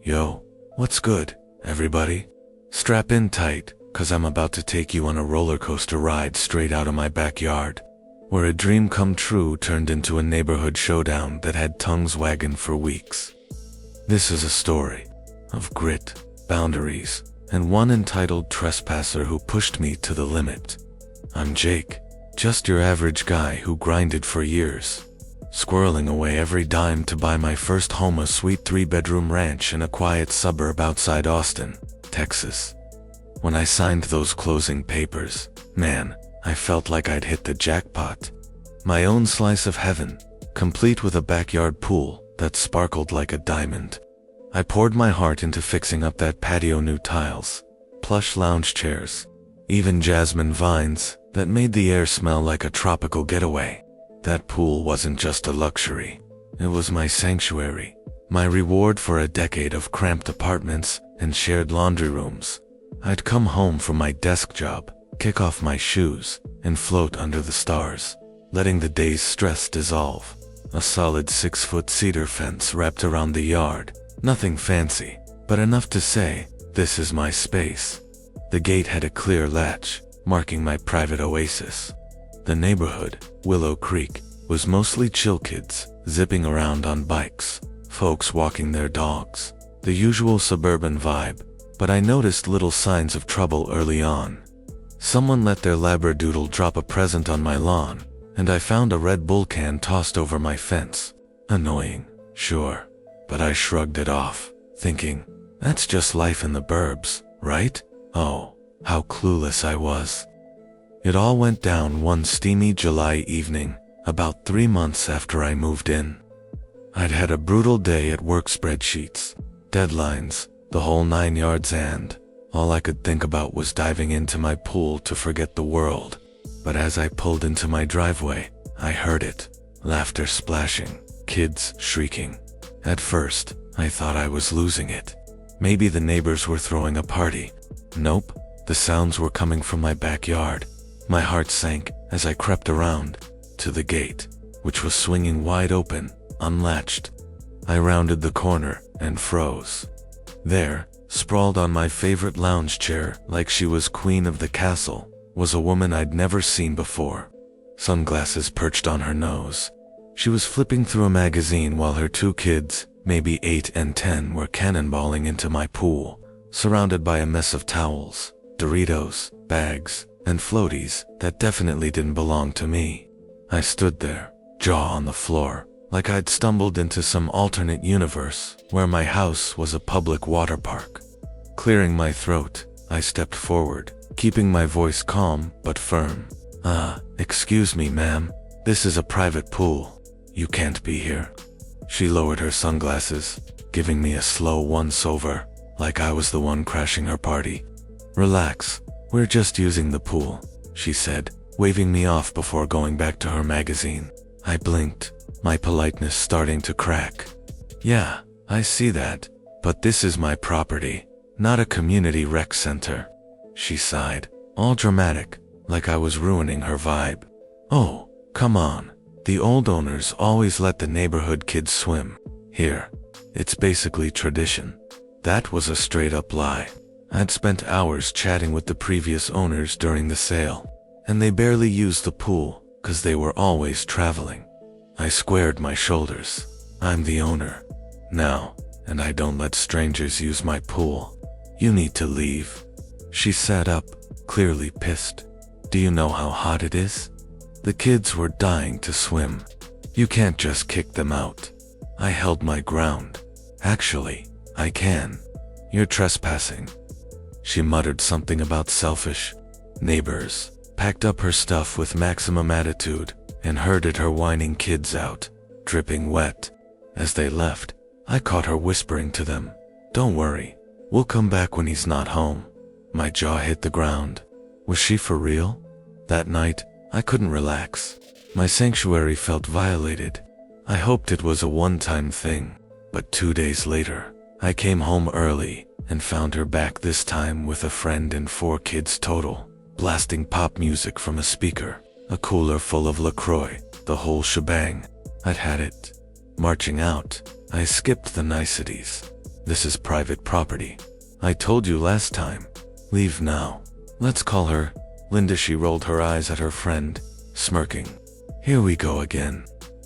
Yo, what's good, everybody? Strap in tight, cause I'm about to take you on a roller coaster ride straight out of my backyard, where a dream come true turned into a neighborhood showdown that had tongues wagging for weeks. This is a story of grit, boundaries, and one entitled trespasser who pushed me to the limit. I'm Jake, just your average guy who grinded for years, squirreling away every dime to buy my first home, a sweet 3-bedroom ranch in a quiet suburb outside Austin, Texas. When I signed those closing papers, man, I felt like I'd hit the jackpot. My own slice of heaven, complete with a backyard pool that sparkled like a diamond. I poured my heart into fixing up that patio, new tiles, plush lounge chairs, even jasmine vines that made the air smell like a tropical getaway. That pool wasn't just a luxury. It was my sanctuary, my reward for a decade of cramped apartments and shared laundry rooms. I'd come home from my desk job, kick off my shoes, and float under the stars, letting the day's stress dissolve. A solid 6-foot cedar fence wrapped around the yard. Nothing fancy, but enough to say, this is my space. The gate had a clear latch, marking my private oasis. The neighborhood, Willow Creek, was mostly chill kids, zipping around on bikes, folks walking their dogs. The usual suburban vibe, but I noticed little signs of trouble early on. Someone let their labradoodle drop a present on my lawn, and I found a Red Bull can tossed over my fence. Annoying, sure, but I shrugged it off, thinking, that's just life in the burbs, right? Oh, how clueless I was. It all went down one steamy July evening, about 3 months after I moved in. I'd had a brutal day at work, spreadsheets, deadlines, the whole 9 yards, and all I could think about was diving into my pool to forget the world. But as I pulled into my driveway, I heard it. Laughter splashing, kids shrieking. At first, I thought I was losing it. Maybe the neighbors were throwing a party. Nope, the sounds were coming from my backyard. My heart sank as I crept around to the gate, which was swinging wide open, unlatched. I rounded the corner and froze. There, sprawled on my favorite lounge chair like she was queen of the castle, was a woman I'd never seen before. Sunglasses perched on her nose. She was flipping through a magazine while her 2 kids, maybe 8 and 10, were cannonballing into my pool, surrounded by a mess of towels, Doritos, bags, and floaties that definitely didn't belong to me. I stood there, jaw on the floor, like I'd stumbled into some alternate universe where my house was a public water park. Clearing my throat, I stepped forward, keeping my voice calm but firm. Excuse me, ma'am. This is a private pool. You can't be here. She lowered her sunglasses, giving me a slow once-over, like I was the one crashing her party. Relax, we're just using the pool, she said, waving me off before going back to her magazine. I blinked, my politeness starting to crack. Yeah, I see that, but this is my property, not a community rec center. She sighed, all dramatic, like I was ruining her vibe. Oh, come on. The old owners always let the neighborhood kids swim. Here, it's basically tradition. That was a straight-up lie. I'd spent hours chatting with the previous owners during the sale, and they barely used the pool, cause they were always traveling. I squared my shoulders. I'm the owner now, and I don't let strangers use my pool. You need to leave. She sat up, clearly pissed. Do you know how hot it is? The kids were dying to swim. You can't just kick them out. I held my ground. Actually, I can. You're trespassing. She muttered something about selfish neighbors, packed up her stuff with maximum attitude, and herded her whining kids out, dripping wet. As they left, I caught her whispering to them, "Don't worry, we'll come back when he's not home." My jaw hit the ground. Was she for real? That night, I couldn't relax. My sanctuary felt violated. I hoped it was a one-time thing, but 2 days later, I came home early and found her back, this time with a friend and 4 kids total, blasting pop music from a speaker, a cooler full of LaCroix, the whole shebang. I'd had it. Marching out, I skipped the niceties. This is private property. I told you last time. Leave now. Let's call her Linda. She rolled her eyes at her friend, smirking. Here we go again.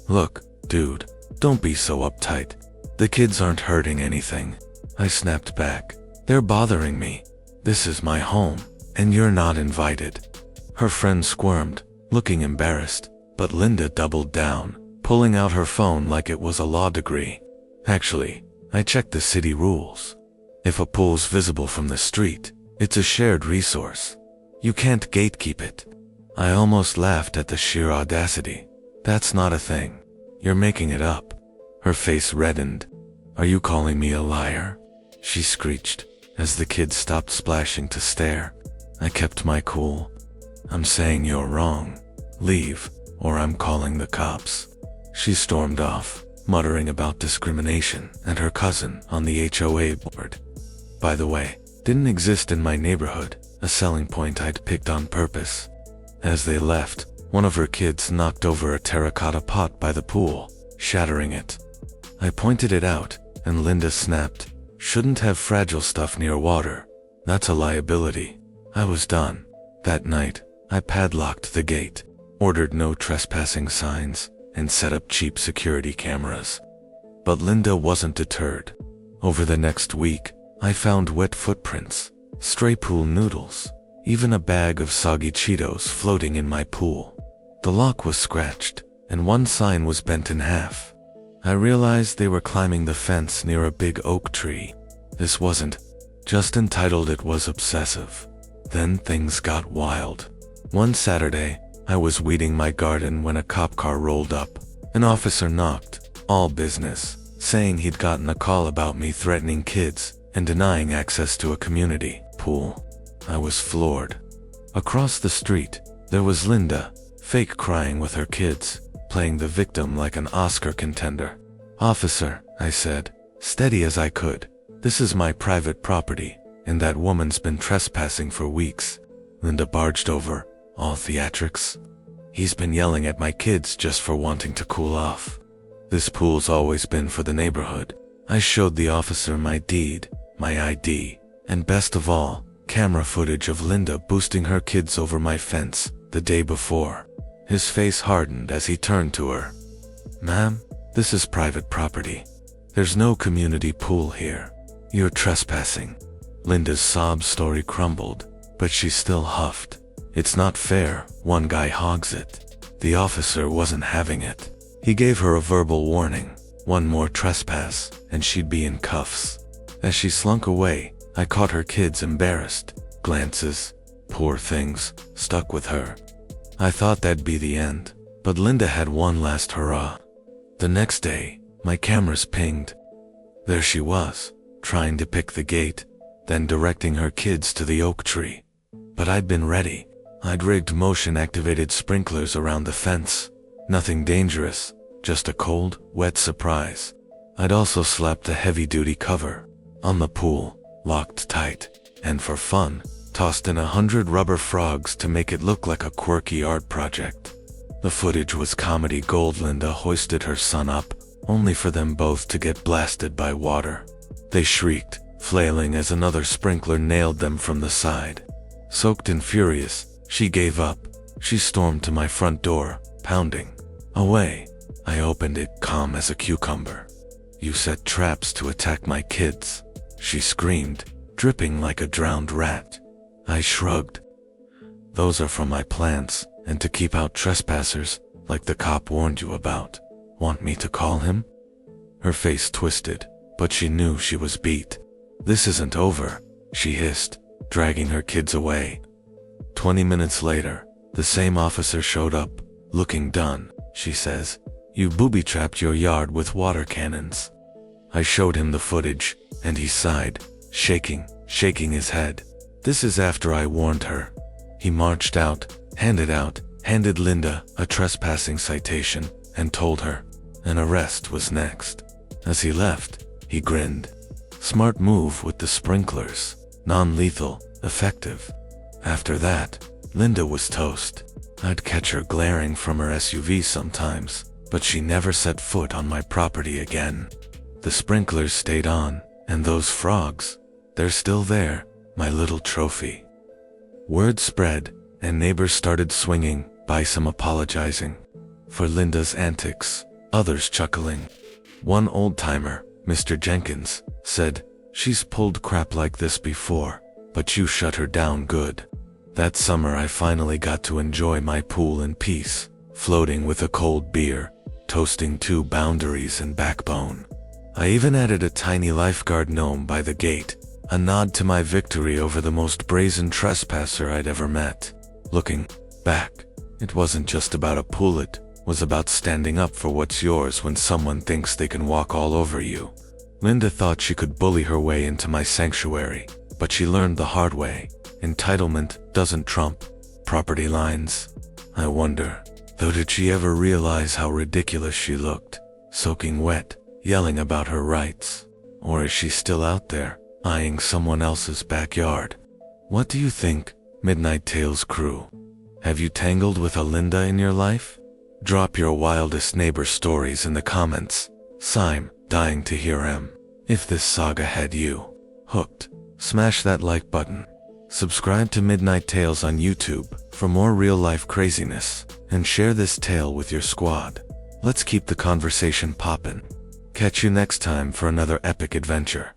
Look, dude, don't be so uptight. The kids aren't hurting anything. I snapped back. They're bothering me. This is my home, and you're not invited. Her friend squirmed, looking embarrassed, but Linda doubled down, pulling out her phone like it was a law degree. Actually, I checked the city rules. If a pool's visible from the street, it's a shared resource. You can't gatekeep it. I almost laughed at the sheer audacity. That's not a thing. You're making it up. Her face reddened. Are you calling me a liar? She screeched, as the kids stopped splashing to stare. I kept my cool. I'm saying you're wrong. Leave, or I'm calling the cops. She stormed off, muttering about discrimination and her cousin on the HOA board. By the way, didn't exist in my neighborhood, a selling point I'd picked on purpose. As they left, one of her kids knocked over a terracotta pot by the pool, shattering it. I pointed it out, and Linda snapped, "Shouldn't have fragile stuff near water. That's a liability." I was done. That night, I padlocked the gate, ordered no trespassing signs, and set up cheap security cameras. But Linda wasn't deterred. Over the next week, I found wet footprints, stray pool noodles, even a bag of soggy Cheetos floating in my pool. The lock was scratched, and one sign was bent in half. I realized they were climbing the fence near a big oak tree. This wasn't just entitled, it was obsessive. Then things got wild. One Saturday, I was weeding my garden when a cop car rolled up. An officer knocked, all business, saying he'd gotten a call about me threatening kids and denying access to a community pool. I was floored. Across the street, there was Linda, fake crying with her kids, playing the victim like an Oscar contender. "Officer," I said, steady as I could, "this is my private property, and that woman's been trespassing for weeks." Linda barged over, all theatrics. "He's been yelling at my kids just for wanting to cool off. This pool's always been for the neighborhood." I showed the officer my deed, my ID, and best of all, camera footage of Linda boosting her kids over my fence the day before. His face hardened as he turned to her. "Ma'am, this is private property. There's no community pool here. You're trespassing." Linda's sob story crumbled, but she still huffed. "It's not fair, one guy hogs it." The officer wasn't having it. He gave her a verbal warning, one more trespass, and she'd be in cuffs. As she slunk away, I caught her kids' embarrassed glances. Poor things, stuck with her. I thought that'd be the end, but Linda had one last hurrah. The next day, my cameras pinged. There she was, trying to pick the gate, then directing her kids to the oak tree. But I'd been ready. I'd rigged motion-activated sprinklers around the fence. Nothing dangerous, just a cold, wet surprise. I'd also slapped a heavy-duty cover on the pool, locked tight, and for fun, tossed in 100 rubber frogs to make it look like a quirky art project. The footage was comedy gold. Linda hoisted her son up, only for them both to get blasted by water. They shrieked, flailing as another sprinkler nailed them from the side. Soaked and furious, she gave up. She stormed to my front door, pounding. "Away." I opened it, calm as a cucumber. "You set traps to attack my kids," she screamed, dripping like a drowned rat. I shrugged. "Those are from my plants, and to keep out trespassers, like the cop warned you about. Want me to call him?" Her face twisted, but she knew she was beat. "This isn't over," she hissed, dragging her kids away. 20 minutes later, the same officer showed up, looking done. She says, "You booby-trapped your yard with water cannons." I showed him the footage, and he sighed, shaking his head. This is after I warned her. He marched out, handed Linda a trespassing citation, and told her an arrest was next. As he left, he grinned. Smart move with the sprinklers. Non-lethal, effective. After that, Linda was toast. I'd catch her glaring from her SUV sometimes, but she never set foot on my property again. The sprinklers stayed on, And those frogs, they're still there, my little trophy. Word spread, and neighbors started swinging by, some apologizing for Linda's antics, others chuckling. One old-timer, Mr. Jenkins, said, "She's pulled crap like this before, but you shut her down good." That summer I finally got to enjoy my pool in peace, floating with a cold beer, toasting 2 boundaries and backbone. I even added a tiny lifeguard gnome by the gate, a nod to my victory over the most brazen trespasser I'd ever met. Looking back, it wasn't just about a pool, it was about standing up for what's yours when someone thinks they can walk all over you. Linda thought she could bully her way into my sanctuary, but she learned the hard way. Entitlement doesn't trump property lines. I wonder, though, did she ever realize how ridiculous she looked, soaking wet, yelling about her rights? Or is she still out there, eyeing someone else's backyard? What do you think, Midnight Tales crew? Have you tangled with a Linda in your life? Drop your wildest neighbor stories in the comments. I'm dying to hear 'em. If this saga had you hooked, smash that like button. Subscribe to Midnight Tales on YouTube for more real-life craziness, and share this tale with your squad. Let's keep the conversation poppin'. Catch you next time for another epic adventure.